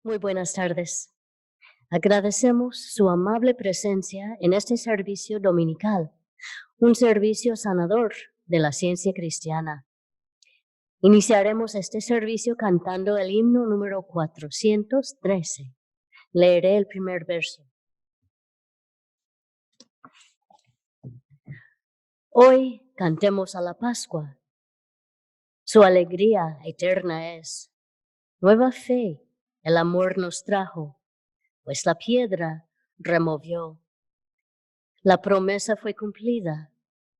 Muy buenas tardes. Agradecemos su amable presencia en este servicio dominical, un servicio sanador de la ciencia cristiana. Iniciaremos este servicio cantando el himno número 413. Leeré el primer verso. Hoy cantemos a la Pascua. Su alegría eterna es. Nueva fe el amor nos trajo, pues la piedra removió. La promesa fue cumplida.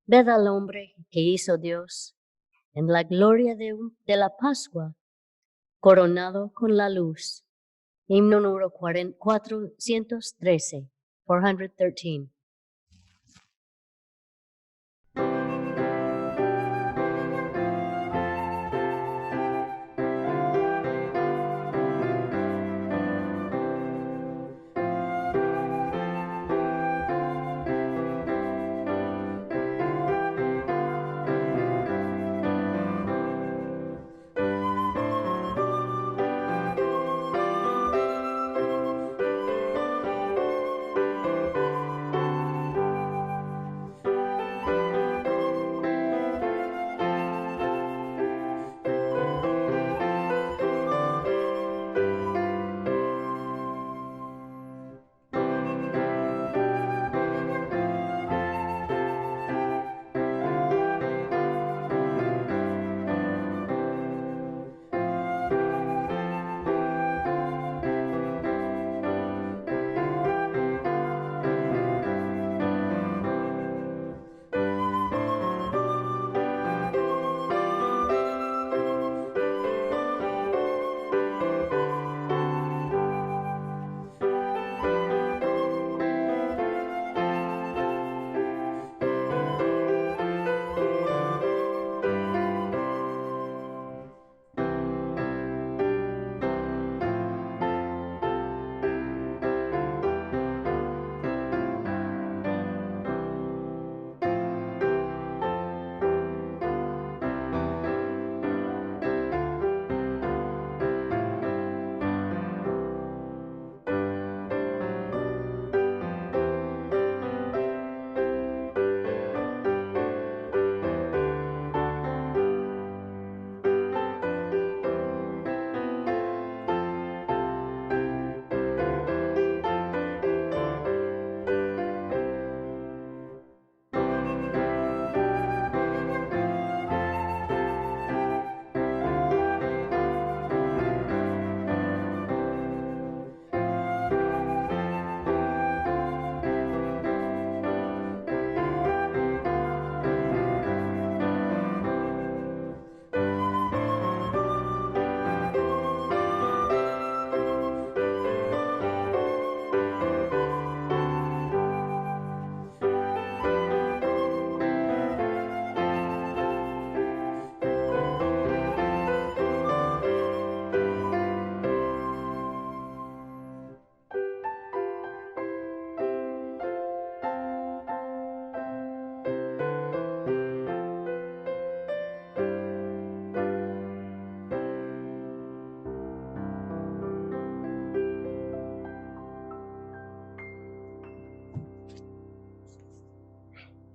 Ved al hombre que hizo Dios en la gloria de la Pascua, coronado con la luz. Himno número 413, 413.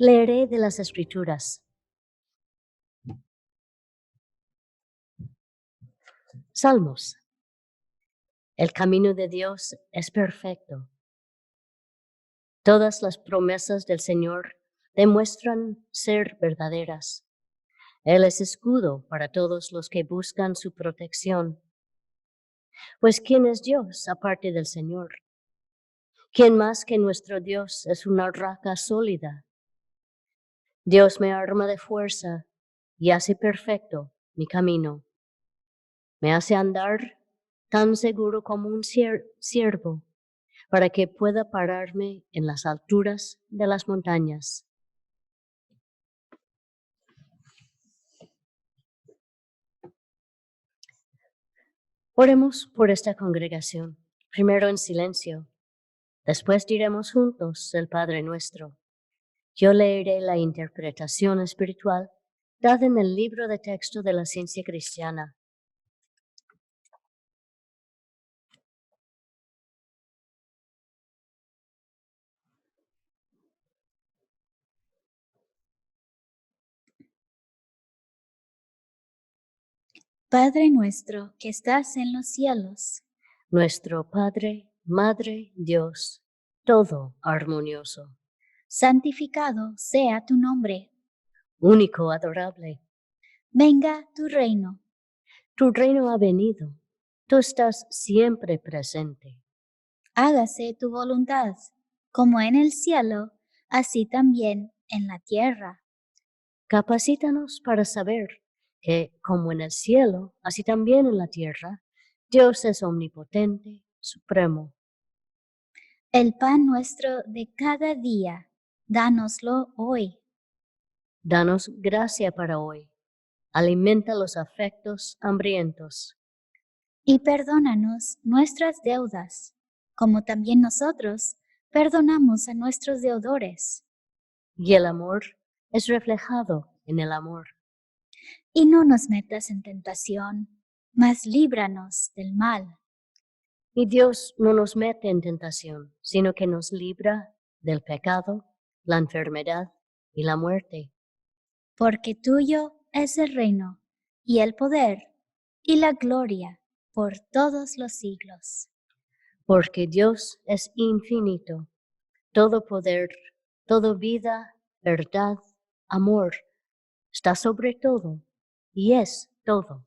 Leeré de las Escrituras. Salmos. El camino de Dios es perfecto. Todas las promesas del Señor demuestran ser verdaderas. Él es escudo para todos los que buscan su protección. Pues ¿quién es Dios aparte del Señor? ¿Quién más que nuestro Dios es una roca sólida? Dios me arma de fuerza y hace perfecto mi camino. Me hace andar tan seguro como un ciervo, para que pueda pararme en las alturas de las montañas. Oremos por esta congregación, primero en silencio. Después diremos juntos el Padre Nuestro. Yo leeré la interpretación espiritual dad en el libro de texto de la ciencia cristiana. Padre nuestro que estás en los cielos, Nuestro Padre, Madre, Dios, todo armonioso, santificado sea tu nombre. único, adorable. Venga tu reino. Tu reino ha venido, tú estás siempre presente. Hágase tu voluntad, como en el cielo, así también en la tierra. Capacítanos para saber que, como en el cielo, así también en la tierra, Dios es omnipotente, supremo. El pan nuestro de cada día, dánoslo hoy. Danos gracia para hoy. Alimenta los afectos hambrientos. Y perdónanos nuestras deudas, como también nosotros perdonamos a nuestros deudores. Y el amor es reflejado en el amor. Y no nos metas en tentación, mas líbranos del mal. Y Dios no nos mete en tentación, sino que nos libra del pecado, la enfermedad y la muerte. Porque tuyo es el reino, y el poder, y la gloria, por todos los siglos. Porque Dios es infinito, todo poder, toda vida, verdad, amor, está sobre todo y es todo.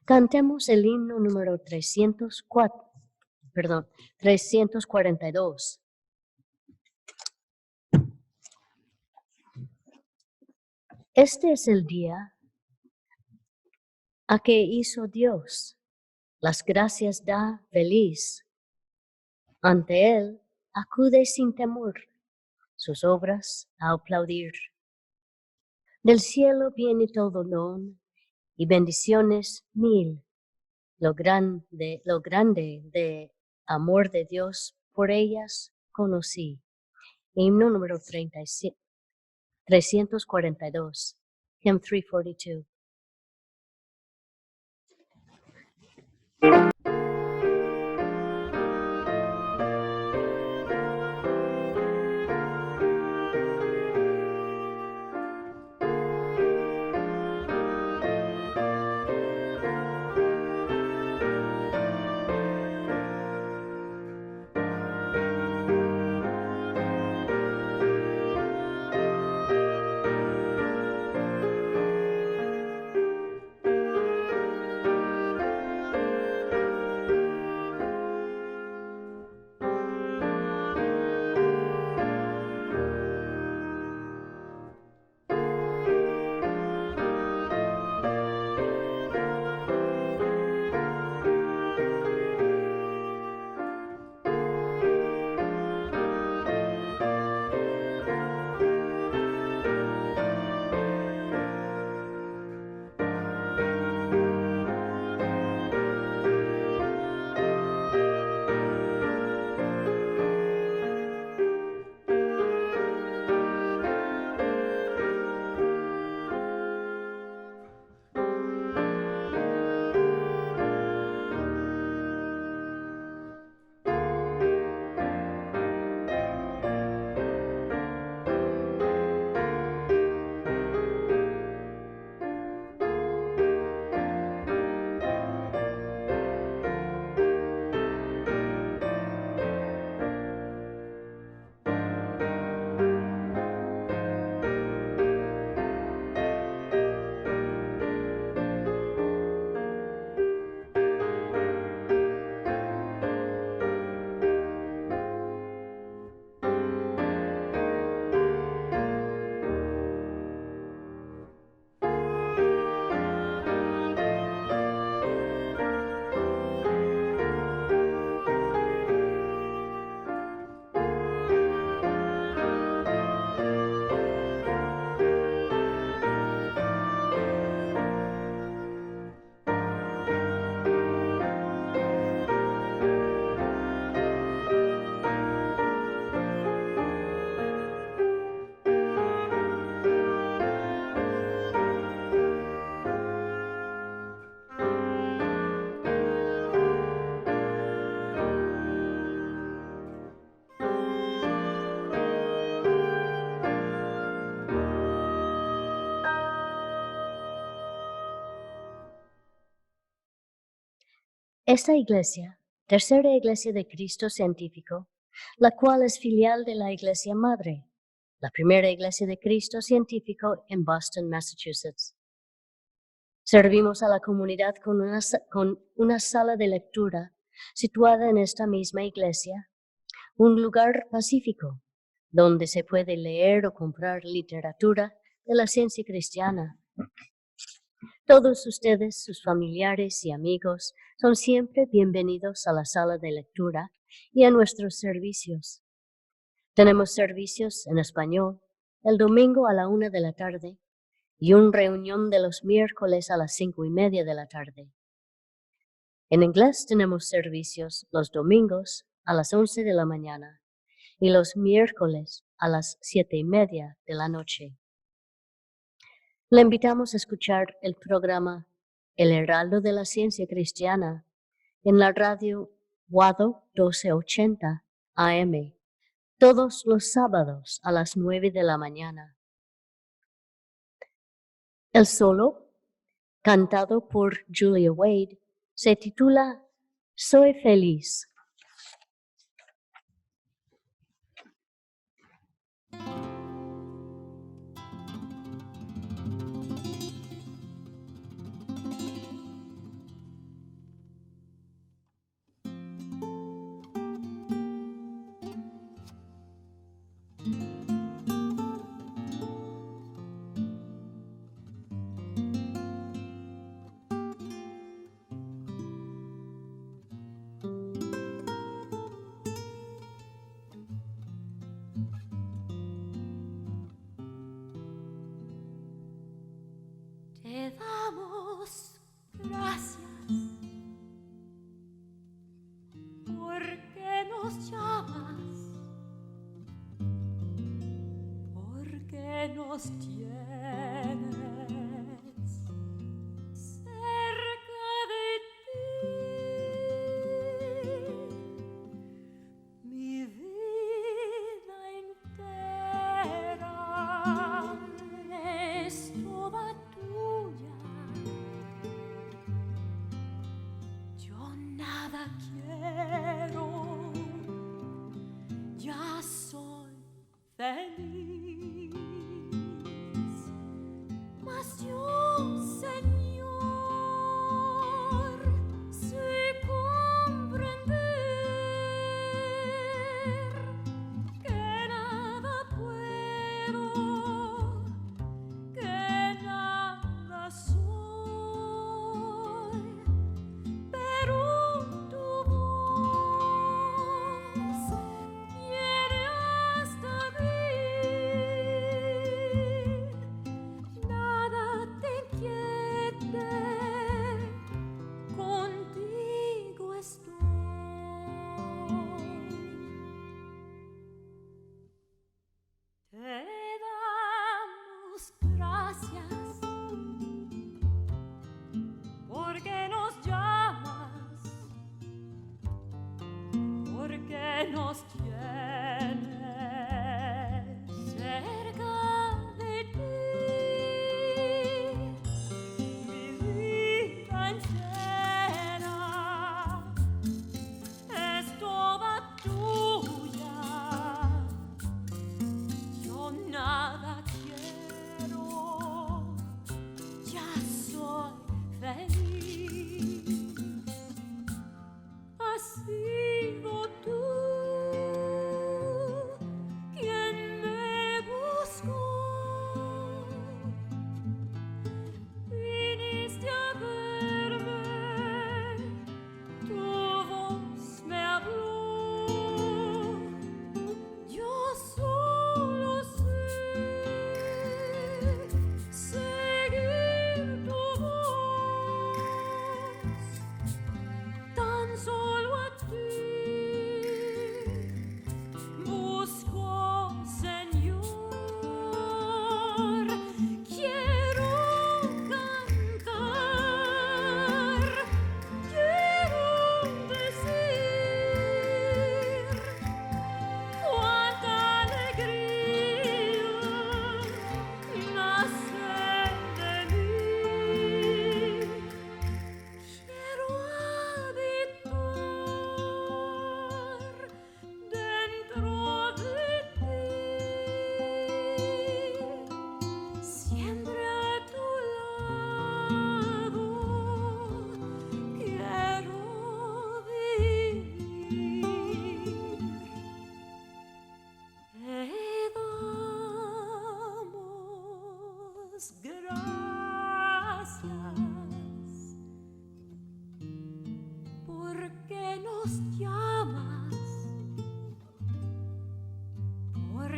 Cantemos el himno número 342. Este es el día a que hizo Dios. Las gracias da feliz. Ante Él acude sin temor, sus obras a aplaudir. Del cielo viene todo don y bendiciones mil. Lo grande de amor de Dios por ellas conocí. Himno número 342. Hymn 342. Esta iglesia, tercera iglesia de Cristo científico, la cual es filial de la Iglesia Madre, la primera iglesia de Cristo científico en Boston, Massachusetts. Servimos a la comunidad con una sala de lectura situada en esta misma iglesia, un lugar pacífico donde se puede leer o comprar literatura de la ciencia cristiana. Todos ustedes, sus familiares y amigos, son siempre bienvenidos a la sala de lectura y a nuestros servicios. Tenemos servicios en español el domingo a la 1 de la tarde y una reunión de los miércoles a las 5:30 de la tarde. En inglés tenemos servicios los domingos a las 11 de la mañana y los miércoles a las 7:30 de la noche. Le invitamos a escuchar el programa El Heraldo de la Ciencia Cristiana en la radio Wado 1280 AM, todos los sábados a las 9 de la mañana. El solo, cantado por Julia Wade, se titula Soy feliz. Te damos gracias porque nos llamas, porque nos tienes cerca de ti. Mi vida entera es toda tuya. Yo nada quiero, ya soy feliz. Mas yo, Señor, sé comprender que nada puedo, que nada soy, pero tu voz viene hasta mí.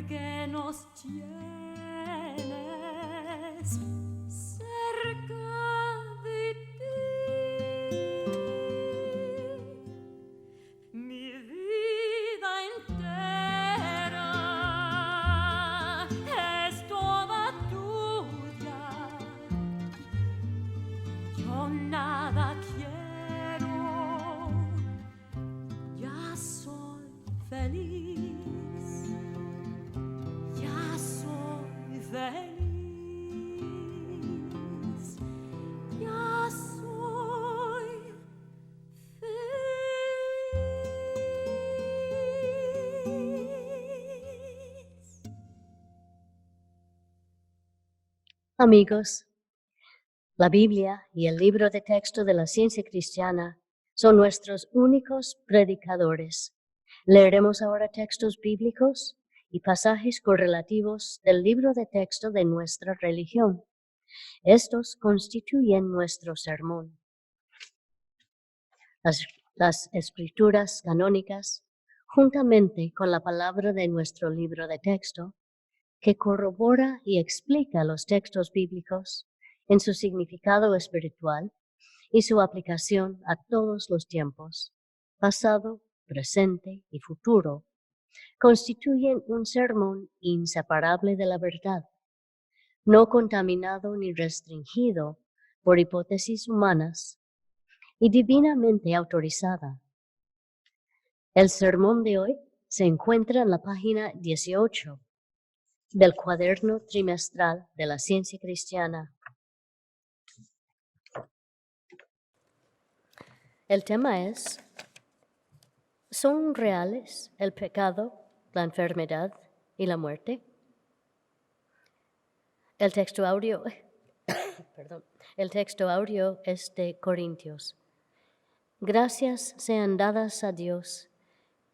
porque nos tienes cerca de ti. Mi vida entera es toda tuya. Yo nada quiero, ya soy feliz, ya soy feliz, ya soy feliz. Amigos, la Biblia y el libro de texto de la ciencia cristiana son nuestros únicos predicadores. Leeremos ahora textos bíblicos y pasajes correlativos del libro de texto de nuestra religión. Estos constituyen nuestro sermón. Las escrituras canónicas, juntamente con la palabra de nuestro libro de texto, que corrobora y explica los textos bíblicos en su significado espiritual y su aplicación a todos los tiempos, pasado, presente y futuro, constituyen un sermón inseparable de la verdad, no contaminado ni restringido por hipótesis humanas y divinamente autorizada. El sermón de hoy se encuentra en la página 18 del cuaderno trimestral de la ciencia cristiana. El tema es: ¿son reales el pecado, la enfermedad y la muerte? El texto audio es de Corintios. Gracias sean dadas a Dios,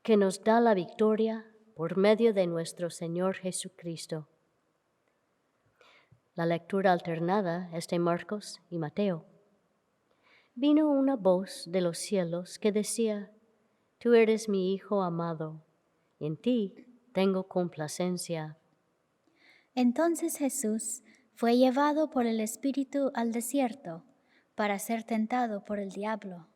que nos da la victoria por medio de nuestro Señor Jesucristo. La lectura alternada es de Marcos y Mateo. Vino una voz de los cielos que decía: Tú eres mi Hijo amado, en ti tengo complacencia. Entonces Jesús fue llevado por el Espíritu al desierto para ser tentado por el diablo.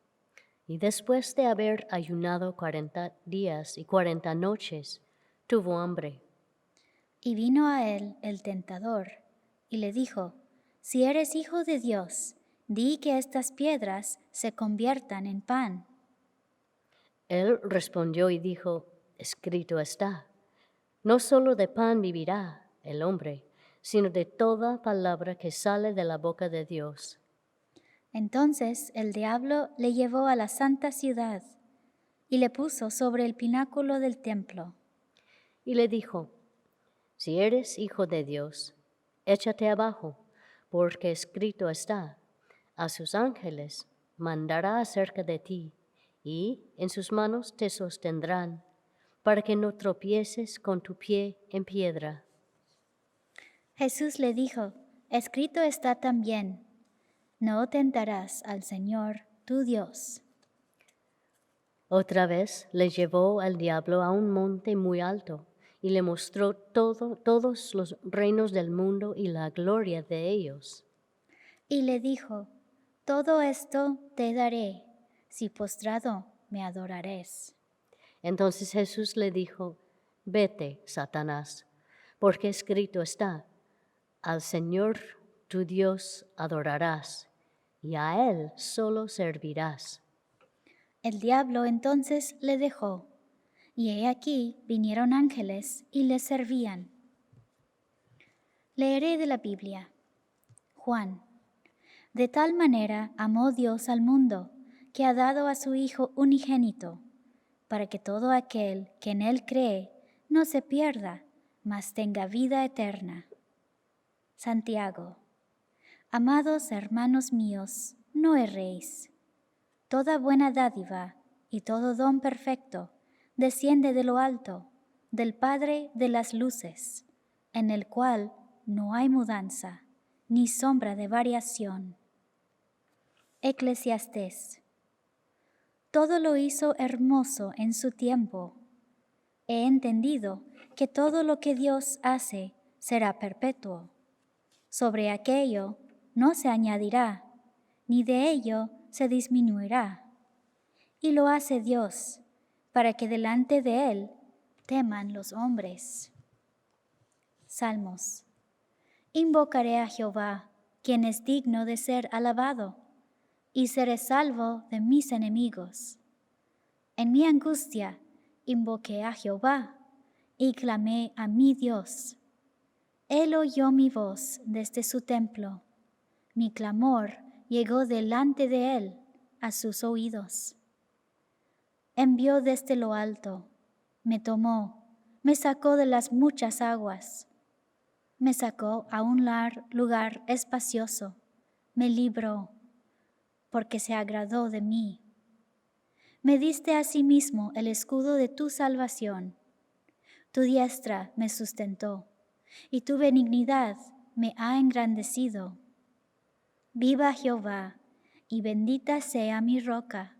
Y después de haber ayunado 40 días y 40 noches, tuvo hambre. Y vino a él el tentador y le dijo: Si eres hijo de Dios, di que estas piedras se conviertan en pan. Él respondió y dijo: Escrito está, no solo de pan vivirá el hombre, sino de toda palabra que sale de la boca de Dios. Entonces el diablo le llevó a la santa ciudad y le puso sobre el pináculo del templo. Y le dijo: Si eres hijo de Dios, échate abajo, porque escrito está: a sus ángeles mandará acerca de ti, y en sus manos te sostendrán, para que no tropieces con tu pie en piedra. Jesús le dijo: Escrito está también: No tentarás al Señor tu Dios. Otra vez le llevó al diablo a un monte muy alto y le mostró todos los reinos del mundo y la gloria de ellos. Y le dijo: Todo esto te daré, si postrado me adorares. Entonces Jesús le dijo: Vete, Satanás, porque escrito está: al Señor tu Dios adorarás, y a Él solo servirás. El diablo entonces le dejó, y he aquí vinieron ángeles y le servían. Leeré de la Biblia. Juan. De tal manera amó Dios al mundo, que ha dado a su Hijo unigénito, para que todo aquel que en Él cree no se pierda, mas tenga vida eterna. Santiago. Amados hermanos míos, no erréis. Toda buena dádiva y todo don perfecto desciende de lo alto, del Padre de las luces, en el cual no hay mudanza, ni sombra de variación. Eclesiastés. Todo lo hizo hermoso en su tiempo. He entendido que todo lo que Dios hace será perpetuo. Sobre aquello no se añadirá, ni de ello se disminuirá. Y lo hace Dios, para que delante de Él teman los hombres. Salmos. Invocaré a Jehová, quien es digno de ser alabado, y seré salvo de mis enemigos. En mi angustia invoqué a Jehová y clamé a mi Dios. Él oyó mi voz desde su templo. Mi clamor llegó delante de él a sus oídos. Envió desde lo alto, me tomó, me sacó de las muchas aguas. Me sacó a un lugar espacioso, me libró, porque se agradó de mí. Me diste asimismo el escudo de tu salvación. Tu diestra me sustentó, y tu benignidad me ha engrandecido. Viva Jehová, y bendita sea mi roca,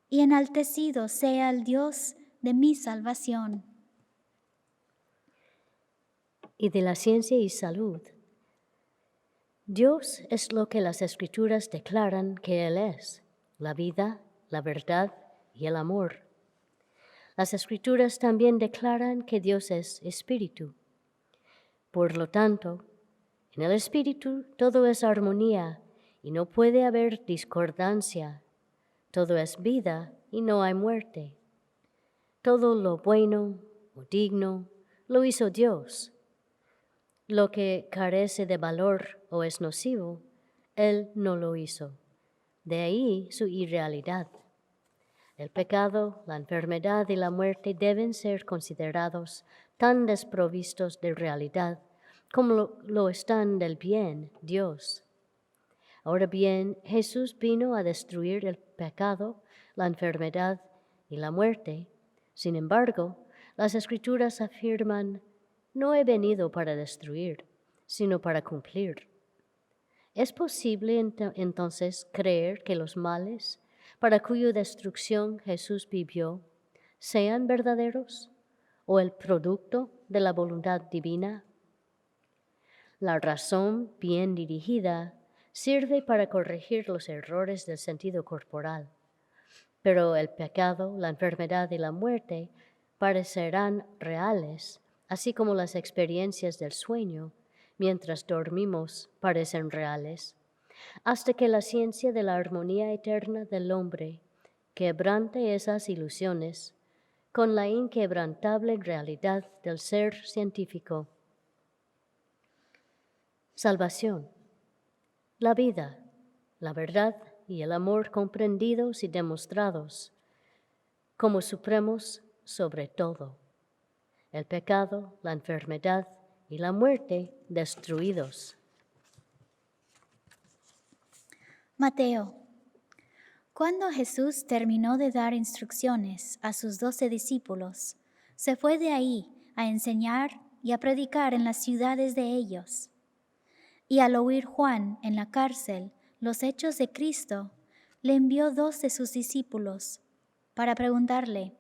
y enaltecido sea el Dios de mi salvación. Y de la ciencia y salud. Dios es lo que las Escrituras declaran que Él es, la vida, la verdad y el amor. Las Escrituras también declaran que Dios es Espíritu. Por lo tanto, en el Espíritu todo es armonía y no puede haber discordancia. Todo es vida y no hay muerte. Todo lo bueno o digno lo hizo Dios. Lo que carece de valor o es nocivo, Él no lo hizo. De ahí su irrealidad. El pecado, la enfermedad y la muerte deben ser considerados tan desprovistos de realidad como lo están del bien, Dios. Ahora bien, Jesús vino a destruir el pecado, la enfermedad y la muerte. Sin embargo, las Escrituras afirman: no he venido para destruir, sino para cumplir. ¿Es posible entonces creer que los males para cuya destrucción Jesús vivió sean verdaderos o el producto de la voluntad divina? La razón bien dirigida sirve para corregir los errores del sentido corporal, pero el pecado, la enfermedad y la muerte parecerán reales, así como las experiencias del sueño mientras dormimos parecen reales, hasta que la ciencia de la armonía eterna del hombre quebrante esas ilusiones con la inquebrantable realidad del ser científico. Salvación. La vida, la verdad y el amor comprendidos y demostrados como supremos sobre todo. El pecado, la enfermedad y la muerte destruidos. Mateo. Cuando Jesús terminó de dar instrucciones a sus 12 discípulos, se fue de ahí a enseñar y a predicar en las ciudades de ellos. Y al oír Juan en la cárcel los hechos de Cristo, le envió 2 de sus discípulos para preguntarle: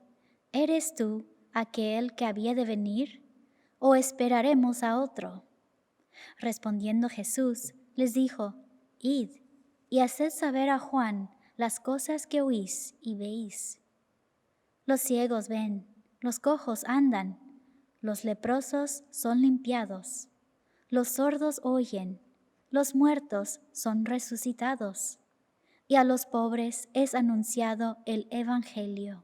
¿eres tú aquel que había de venir, o esperaremos a otro? Respondiendo Jesús, les dijo: id y haced saber a Juan las cosas que oís y veis. Los ciegos ven, los cojos andan, los leprosos son limpiados, los sordos oyen, los muertos son resucitados, y a los pobres es anunciado el Evangelio.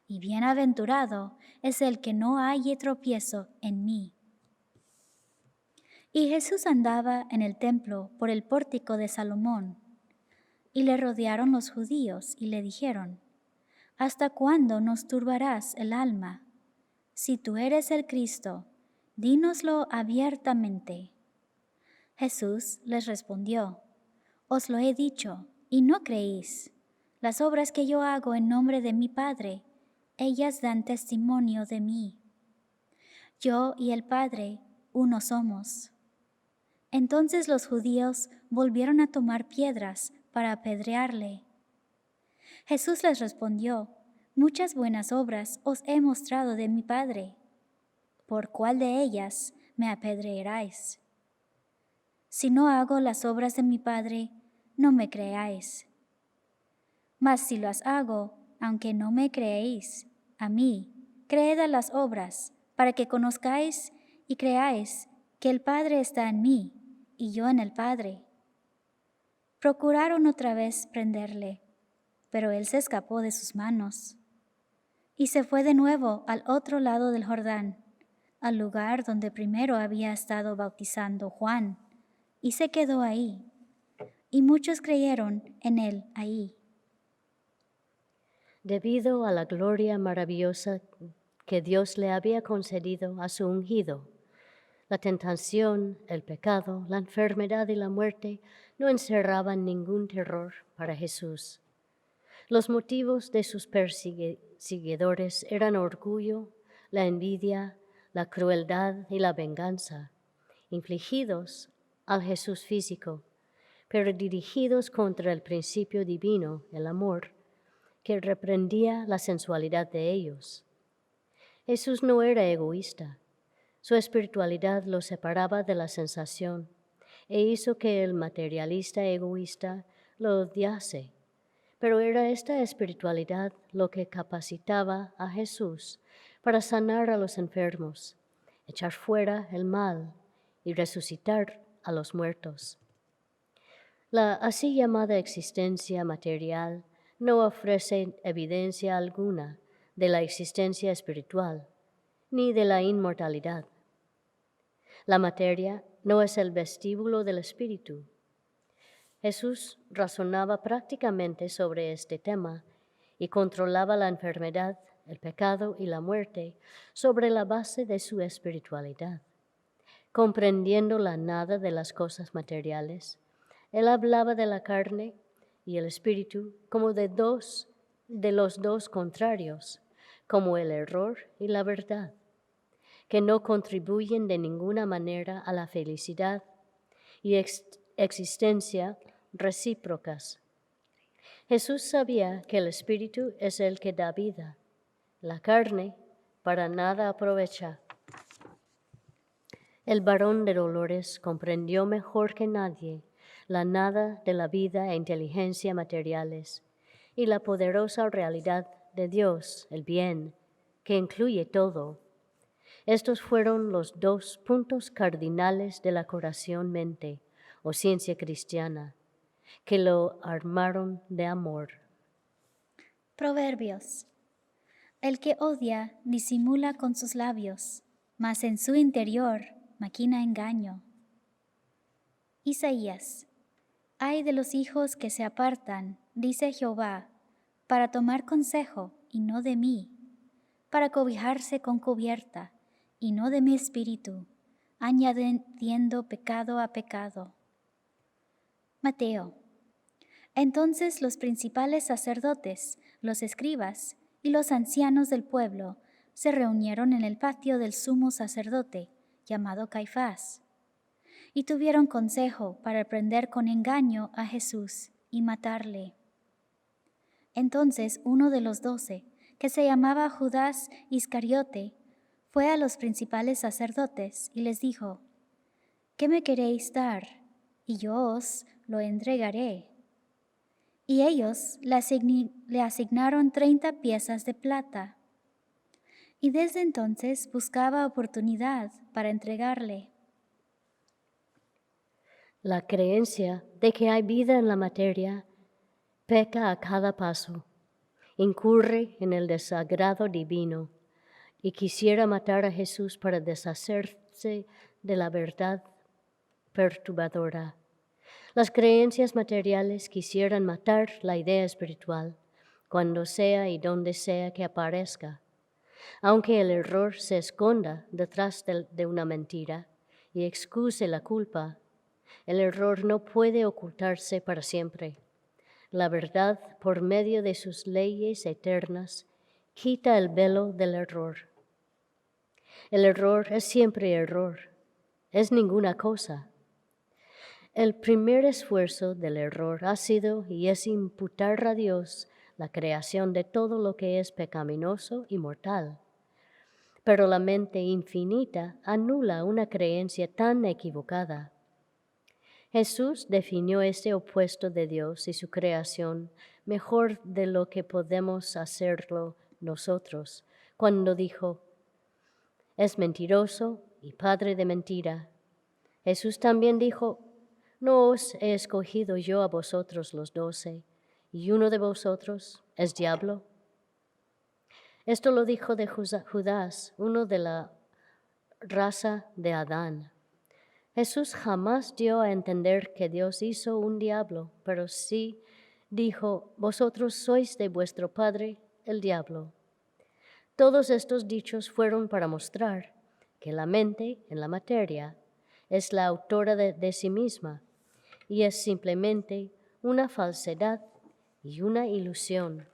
Y bienaventurado es el que no halle tropiezo en mí. Y Jesús andaba en el templo por el pórtico de Salomón, y le rodearon los judíos y le dijeron: ¿hasta cuándo nos turbarás el alma? Si tú eres el Cristo, dínoslo abiertamente. Jesús les respondió: os lo he dicho, y no creéis. Las obras que yo hago en nombre de mi Padre, ellas dan testimonio de mí. Yo y el Padre, uno somos. Entonces los judíos volvieron a tomar piedras para apedrearle. Jesús les respondió: Muchas buenas obras os he mostrado de mi Padre. ¿Por cuál de ellas me apedrearéis? Si no hago las obras de mi Padre, no me creáis. Mas si las hago, aunque no me creéis, a mí, creed a las obras, para que conozcáis y creáis que el Padre está en mí y yo en el Padre. Procuraron otra vez prenderle, pero él se escapó de sus manos y se fue de nuevo al otro lado del Jordán, al lugar donde primero había estado bautizando Juan, y se quedó ahí, y muchos creyeron en él ahí. Debido a la gloria maravillosa que Dios le había concedido a su ungido, la tentación, el pecado, la enfermedad y la muerte no encerraban ningún terror para Jesús. Los motivos de sus perseguidores eran orgullo, la envidia, la crueldad y la venganza, infligidos al Jesús físico, pero dirigidos contra el principio divino, el amor, que reprendía la sensualidad de ellos. Jesús no era egoísta. Su espiritualidad lo separaba de la sensación e hizo que el materialista egoísta lo odiase. Pero era esta espiritualidad lo que capacitaba a Jesús para sanar a los enfermos, echar fuera el mal y resucitar a los muertos. La así llamada existencia material no ofrece evidencia alguna de la existencia espiritual ni de la inmortalidad. La materia no es el vestíbulo del espíritu. Jesús razonaba prácticamente sobre este tema y controlaba la enfermedad, el pecado y la muerte sobre la base de su espiritualidad. Comprendiendo la nada de las cosas materiales, él hablaba de la carne y el espíritu como de los dos contrarios, como el error y la verdad, que no contribuyen de ninguna manera a la felicidad y existencia recíprocas. Jesús sabía que el espíritu es el que da vida. La carne para nada aprovecha. El varón de Dolores comprendió mejor que nadie la nada de la vida e inteligencia materiales y la poderosa realidad de Dios, el bien, que incluye todo. Estos fueron los dos puntos cardinales de la curación-mente o ciencia cristiana, que lo armaron de amor. Proverbios. El que odia disimula con sus labios, mas en su interior maquina engaño. Isaías. Ay de los hijos que se apartan, dice Jehová, para tomar consejo y no de mí, para cobijarse con cubierta y no de mi espíritu, añadiendo pecado a pecado. Mateo. Entonces los principales sacerdotes, los escribas y los ancianos del pueblo se reunieron en el patio del sumo sacerdote, llamado Caifás, y tuvieron consejo para prender con engaño a Jesús y matarle. Entonces uno de los 12, que se llamaba Judas Iscariote, fue a los principales sacerdotes y les dijo: ¿Qué me queréis dar? Y yo os lo entregaré. Y ellos le asignaron 30 piezas de plata. Y desde entonces buscaba oportunidad para entregarle. La creencia de que hay vida en la materia peca a cada paso, incurre en el desagrado divino y quisiera matar a Jesús para deshacerse de la verdad perturbadora. Las creencias materiales quisieran matar la idea espiritual, cuando sea y donde sea que aparezca. Aunque el error se esconda detrás de una mentira y excuse la culpa, el error no puede ocultarse para siempre. La verdad, por medio de sus leyes eternas, quita el velo del error. El error es siempre error, es ninguna cosa. El primer esfuerzo del error ha sido y es imputar a Dios la creación de todo lo que es pecaminoso y mortal. Pero la mente infinita anula una creencia tan equivocada. Jesús definió este opuesto de Dios y su creación mejor de lo que podemos hacerlo nosotros, cuando dijo, es mentiroso y padre de mentira. Jesús también dijo, no os he escogido yo a vosotros los 12, y uno de vosotros es diablo. Esto lo dijo de Judas, uno de la raza de Adán. Jesús jamás dio a entender que Dios hizo un diablo, pero sí dijo, vosotros sois de vuestro padre, el diablo. Todos estos dichos fueron para mostrar que la mente en la materia es la autora de sí misma y es simplemente una falsedad y una ilusión.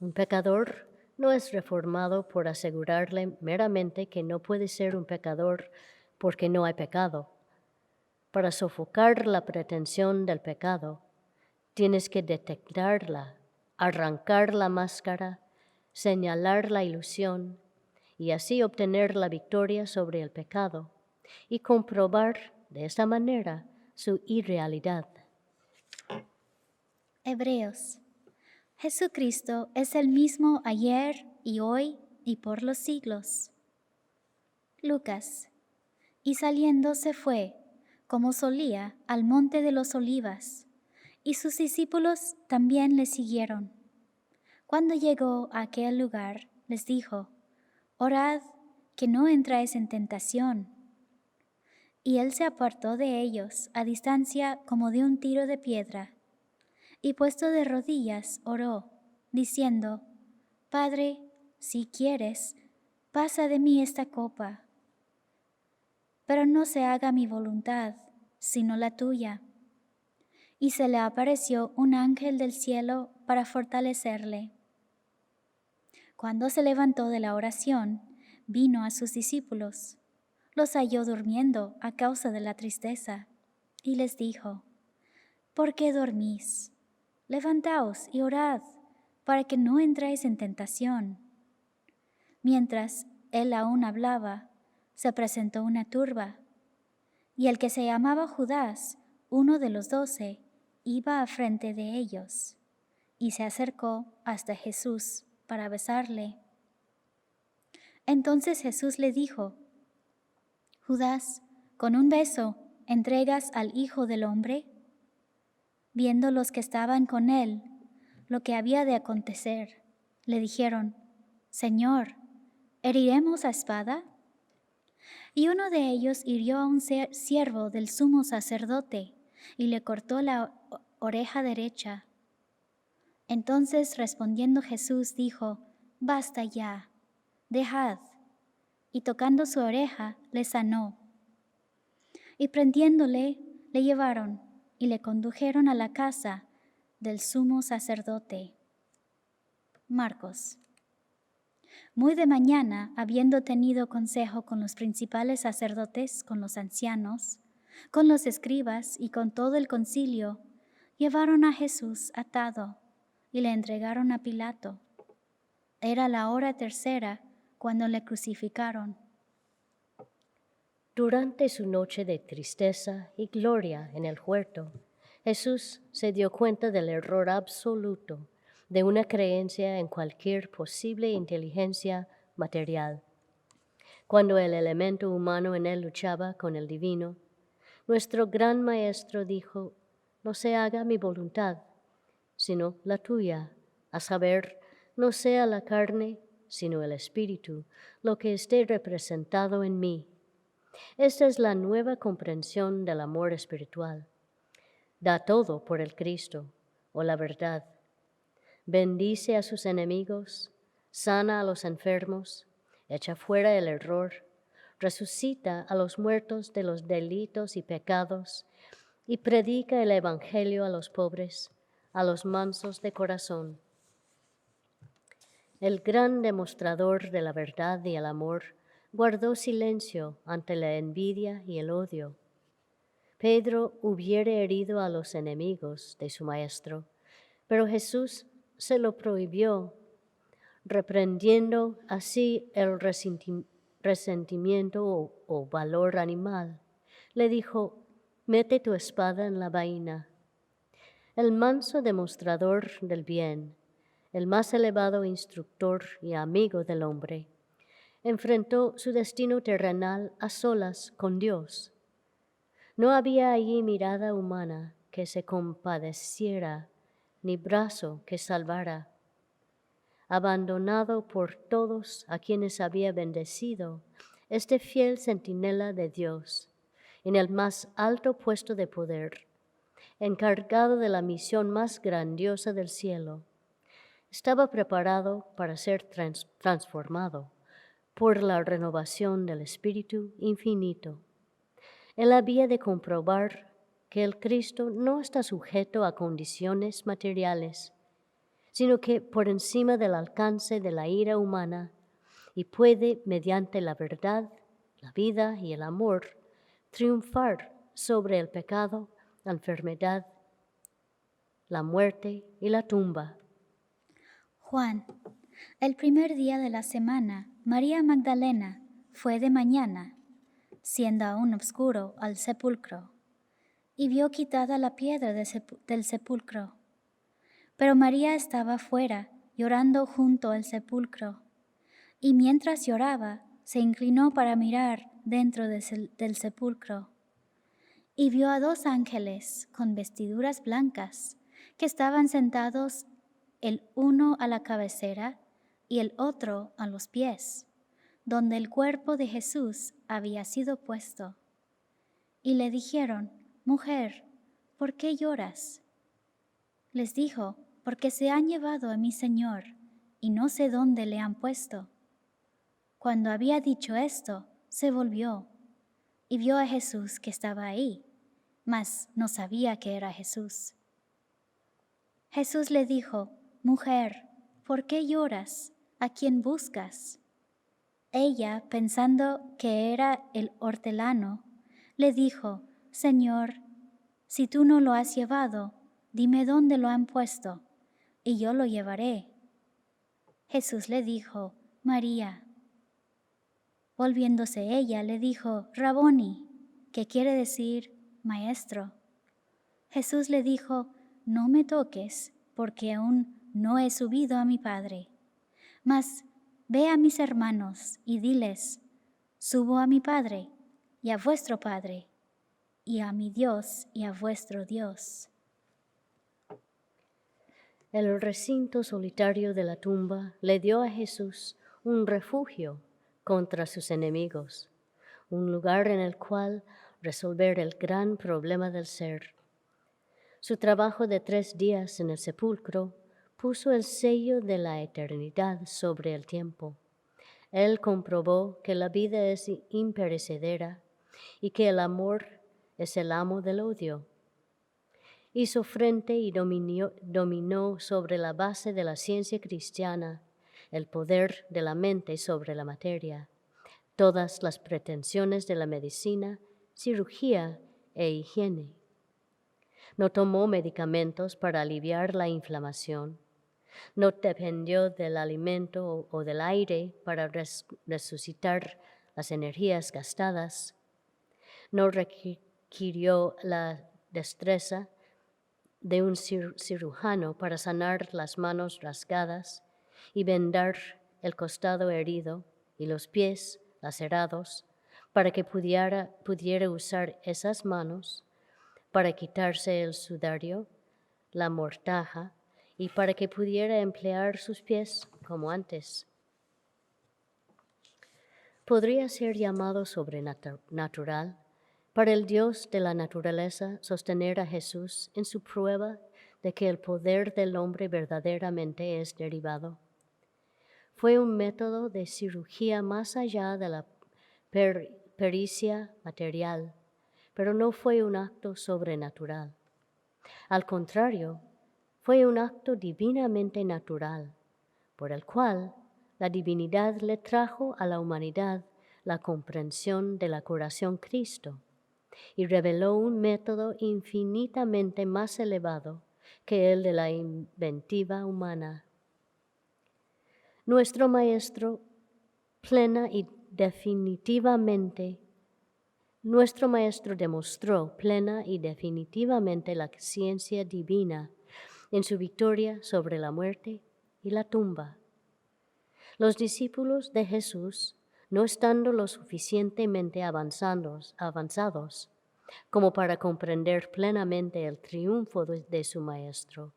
Un pecador no es reformado por asegurarle meramente que no puede ser un pecador porque no hay pecado. Para sofocar la pretensión del pecado, tienes que detectarla, arrancar la máscara, señalar la ilusión y así obtener la victoria sobre el pecado y comprobar de esta manera su irrealidad. Hebreos. Jesucristo es el mismo ayer y hoy y por los siglos. Lucas. Y saliendo se fue, como solía, al monte de los olivas, y sus discípulos también le siguieron. Cuando llegó a aquel lugar, les dijo, orad que no entráis en tentación. Y él se apartó de ellos a distancia como de un tiro de piedra, y puesto de rodillas oró, diciendo, Padre, si quieres, pasa de mí esta copa, pero no se haga mi voluntad, sino la tuya. Y se le apareció un ángel del cielo para fortalecerle. Cuando se levantó de la oración, vino a sus discípulos. Los halló durmiendo a causa de la tristeza, y les dijo, ¿por qué dormís? Levantaos y orad, para que no entréis en tentación. Mientras él aún hablaba, se presentó una turba, y el que se llamaba Judas, uno de los 12, iba a frente de ellos, y se acercó hasta Jesús para besarle. Entonces Jesús le dijo, Judas, ¿con un beso entregas al Hijo del Hombre? Viendo los que estaban con él lo que había de acontecer, le dijeron, Señor, ¿heriremos a espada? Y uno de ellos hirió a un siervo del sumo sacerdote y le cortó la oreja derecha. Entonces respondiendo Jesús dijo, basta ya, dejad. Y tocando su oreja, le sanó. Y prendiéndole, le llevaron y le condujeron a la casa del sumo sacerdote. Marcos. Muy de mañana, habiendo tenido consejo con los principales sacerdotes, con los ancianos, con los escribas y con todo el concilio, llevaron a Jesús atado y le entregaron a Pilato. Era la hora tercera cuando le crucificaron. Durante su noche de tristeza y gloria en el huerto, Jesús se dio cuenta del error absoluto de una creencia en cualquier posible inteligencia material. Cuando el elemento humano en él luchaba con el divino, nuestro gran Maestro dijo, no se haga mi voluntad, sino la tuya, a saber, no sea la carne, sino el espíritu, lo que esté representado en mí. Esta es la nueva comprensión del amor espiritual. Da todo por el Cristo, o la verdad. Bendice a sus enemigos, sana a los enfermos, echa fuera el error, resucita a los muertos de los delitos y pecados, y predica el evangelio a los pobres, a los mansos de corazón. El gran demostrador de la verdad y el amor guardó silencio ante la envidia y el odio. Pedro hubiera herido a los enemigos de su maestro, Pero Jesús se lo prohibió, reprendiendo así el resentimiento o valor animal. Le dijo: mete tu espada en la vaina. El manso demostrador del bien, el más elevado instructor y amigo del hombre, enfrentó su destino terrenal a solas con Dios. No había allí mirada humana que se compadeciera, ni brazo que salvara. Abandonado por todos a quienes había bendecido, este fiel centinela de Dios, en el más alto puesto de poder, encargado de la misión más grandiosa del cielo, estaba preparado para ser transformado por la renovación del Espíritu infinito. Él había de comprobar que el Cristo no está sujeto a condiciones materiales, sino que por encima del alcance de la ira humana, y puede, mediante la verdad, la vida y el amor, triunfar sobre el pecado, la enfermedad, la muerte y la tumba. Juan, el primer día de la semana, María Magdalena fue de mañana, siendo aún oscuro, al sepulcro, y vio quitada la piedra del sepulcro. Pero María estaba fuera, llorando junto al sepulcro, y mientras lloraba, se inclinó para mirar dentro del sepulcro, y vio a 2 ángeles con vestiduras blancas, que estaban sentados el uno a la cabecera y el otro a los pies, donde el cuerpo de Jesús había sido puesto. Y le dijeron: Mujer, ¿por qué lloras? Les dijo: porque se han llevado a mi Señor, y no sé dónde le han puesto. Cuando había dicho esto, se volvió y vio a Jesús que estaba ahí, mas no sabía que era Jesús. Jesús le dijo: Mujer, ¿por qué lloras? ¿A quién buscas? Ella, pensando que era el hortelano, le dijo: Señor, si tú no lo has llevado, dime dónde lo han puesto, y yo lo llevaré. Jesús le dijo: María. Volviéndose ella, le dijo: Raboni, que quiere decir maestro. Jesús le dijo: No me toques, porque aún no he subido a mi Padre. Mas ve a mis hermanos y diles: Subo a mi Padre y a vuestro Padre, y a mi Dios y a vuestro Dios. El recinto solitario de la tumba le dio a Jesús un refugio contra sus enemigos, un lugar en el cual resolver el gran problema del ser. Su trabajo de 3 días en el sepulcro puso el sello de la eternidad sobre el tiempo. Él comprobó que la vida es imperecedera y que el amor es el amo del odio. Hizo frente y dominó sobre la base de la ciencia cristiana el poder de la mente sobre la materia, todas las pretensiones de la medicina, cirugía e higiene. No tomó medicamentos para aliviar la inflamación. No dependió del alimento o del aire para resucitar las energías gastadas. No requirió la destreza de un cirujano para sanar las manos rasgadas y vendar el costado herido y los pies lacerados, para que pudiera usar esas manos para quitarse el sudario, la mortaja, y para que pudiera emplear sus pies como antes. Podría ser llamado sobrenatural para el Dios de la naturaleza sostener a Jesús en su prueba de que el poder del hombre verdaderamente es derivado. Fue un método de cirugía más allá de la pericia material, pero no fue un acto sobrenatural. Al contrario, fue un acto divinamente natural, por el cual la divinidad le trajo a la humanidad la comprensión de la curación Cristo y reveló un método infinitamente más elevado que el de la inventiva humana. Nuestro maestro demostró plena y definitivamente la ciencia divina en su victoria sobre la muerte y la tumba. Los discípulos de Jesús, no estando lo suficientemente avanzados como para comprender plenamente el triunfo de su Maestro,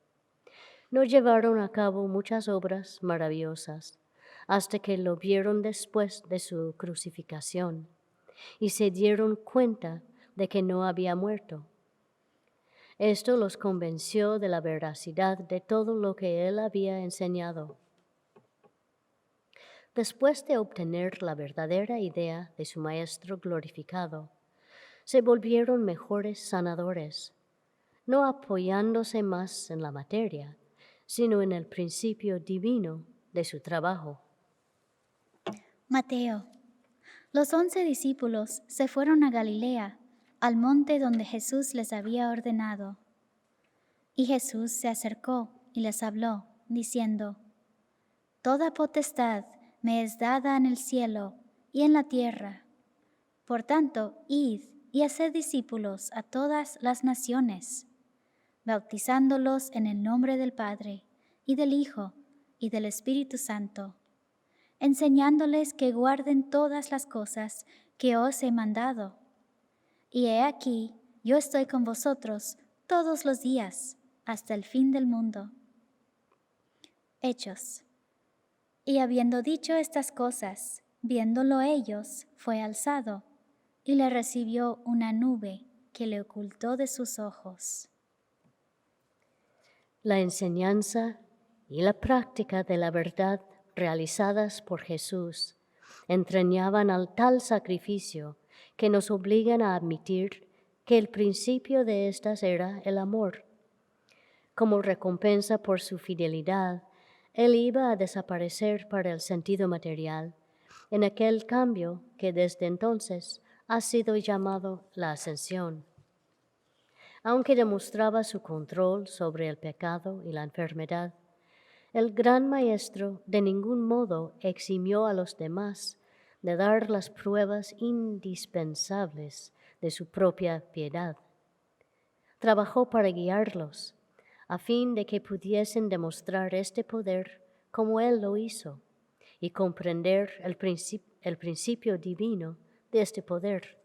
no llevaron a cabo muchas obras maravillosas hasta que lo vieron después de su crucificación y se dieron cuenta de que no había muerto. Esto los convenció de la veracidad de todo lo que él había enseñado. Después de obtener la verdadera idea de su Maestro glorificado, se volvieron mejores sanadores, no apoyándose más en la materia, sino en el principio divino de su trabajo. Mateo. Los 11 discípulos se fueron a Galilea, al monte donde Jesús les había ordenado. Y Jesús se acercó y les habló, diciendo: Toda potestad me es dada en el cielo y en la tierra. Por tanto, id y haced discípulos a todas las naciones, bautizándolos en el nombre del Padre, y del Hijo, y del Espíritu Santo, enseñándoles que guarden todas las cosas que os he mandado. Y he aquí, yo estoy con vosotros todos los días, hasta el fin del mundo. Hechos. Y habiendo dicho estas cosas, viéndolo ellos, fue alzado, y le recibió una nube que le ocultó de sus ojos. La enseñanza y la práctica de la verdad realizadas por Jesús entrañaban al tal sacrificio que nos obligan a admitir que el principio de estas era el amor. Como recompensa por su fidelidad, él iba a desaparecer para el sentido material, en aquel cambio que desde entonces ha sido llamado la ascensión. Aunque demostraba su control sobre el pecado y la enfermedad, el gran Maestro de ningún modo eximió a los demás de dar las pruebas indispensables de su propia piedad. Trabajó para guiarlos, a fin de que pudiesen demostrar este poder como Él lo hizo y comprender el principio divino de este poder.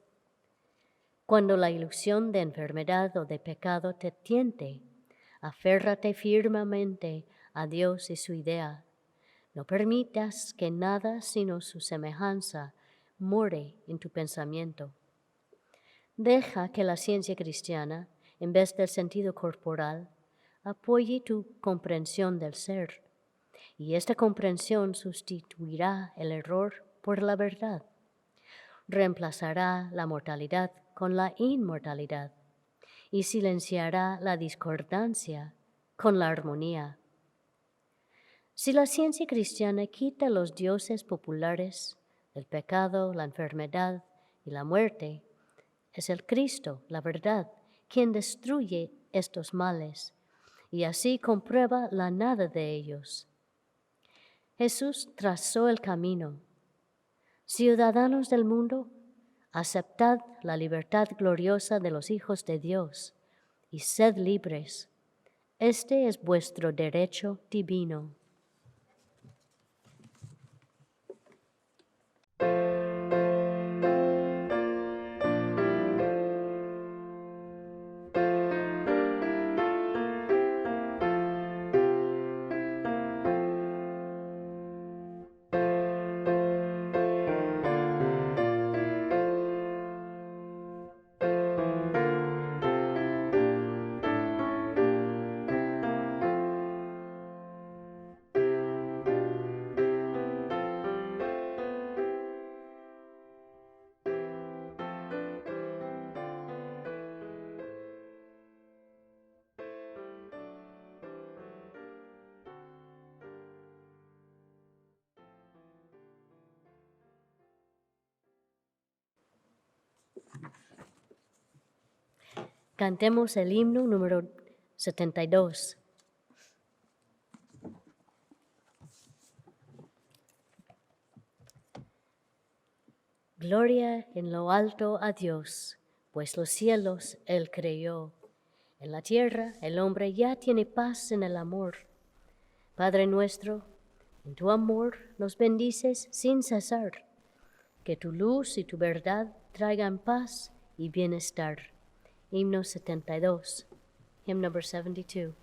Cuando la ilusión de enfermedad o de pecado te tiente, aférrate firmemente a Dios y su idea. No permitas que nada sino su semejanza more en tu pensamiento. Deja que la ciencia cristiana, en vez del sentido corporal, apoye tu comprensión del ser, y esta comprensión sustituirá el error por la verdad. Reemplazará la mortalidad con la inmortalidad y silenciará la discordancia con la armonía. Si la ciencia cristiana quita los dioses populares, el pecado, la enfermedad y la muerte, es el Cristo, la verdad, quien destruye estos males y así comprueba la nada de ellos. Jesús trazó el camino. Ciudadanos del mundo, aceptad la libertad gloriosa de los hijos de Dios y sed libres. Este es vuestro derecho divino. Cantemos el himno número 72. Gloria en lo alto a Dios, pues los cielos Él creó. En la tierra el hombre ya tiene paz en el amor. Padre nuestro, en tu amor nos bendices sin cesar. Que tu luz y tu verdad traigan paz y bienestar. Himno 72. Hymn number 72.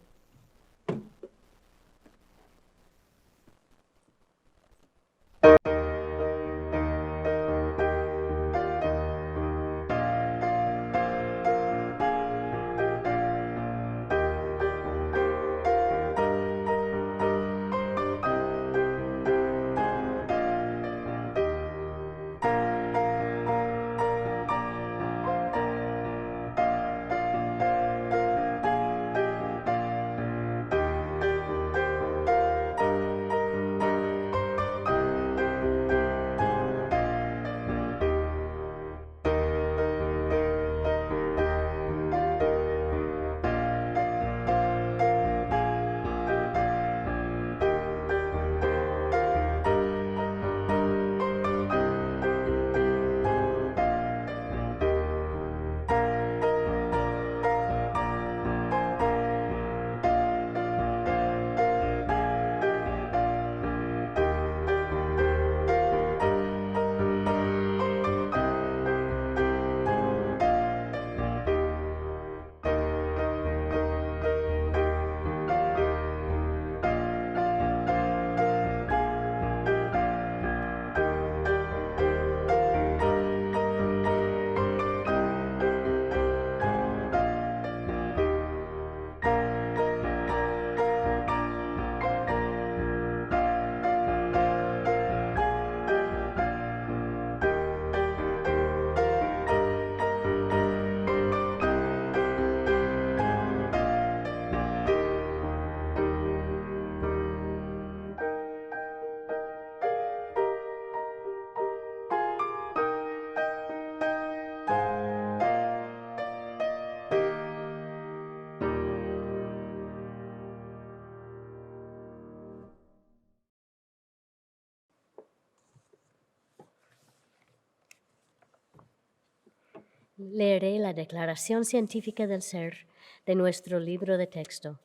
Leeré la declaración científica del ser de nuestro libro de texto.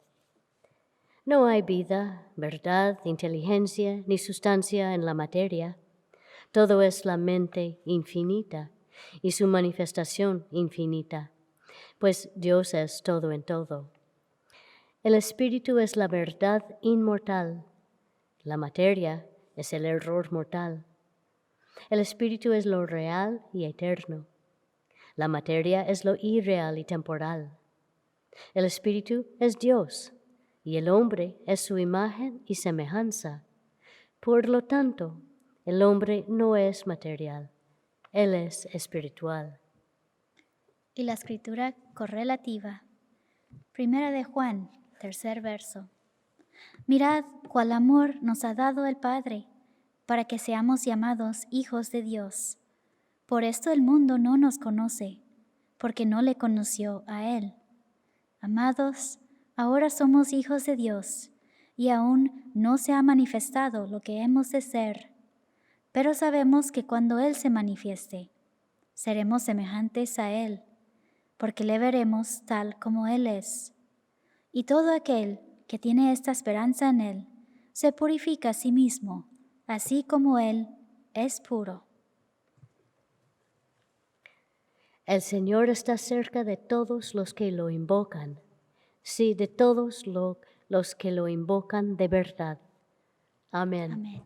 No hay vida, verdad, inteligencia ni sustancia en la materia. Todo es la mente infinita y su manifestación infinita, pues Dios es todo en todo. El espíritu es la verdad inmortal. La materia es el error mortal. El espíritu es lo real y eterno. La materia es lo irreal y temporal. El espíritu es Dios y el hombre es su imagen y semejanza. Por lo tanto, el hombre no es material, él es espiritual. Y la escritura correlativa. Primera de Juan, 3 verso. Mirad cuál amor nos ha dado el Padre, para que seamos llamados hijos de Dios. Por esto el mundo no nos conoce, porque no le conoció a Él. Amados, ahora somos hijos de Dios, y aún no se ha manifestado lo que hemos de ser. Pero sabemos que cuando Él se manifieste, seremos semejantes a Él, porque le veremos tal como Él es. Y todo aquel que tiene esta esperanza en Él, se purifica a sí mismo, así como Él es puro. El Señor está cerca de todos los que lo invocan. Sí, de todos los que lo invocan de verdad. Amén. Amén.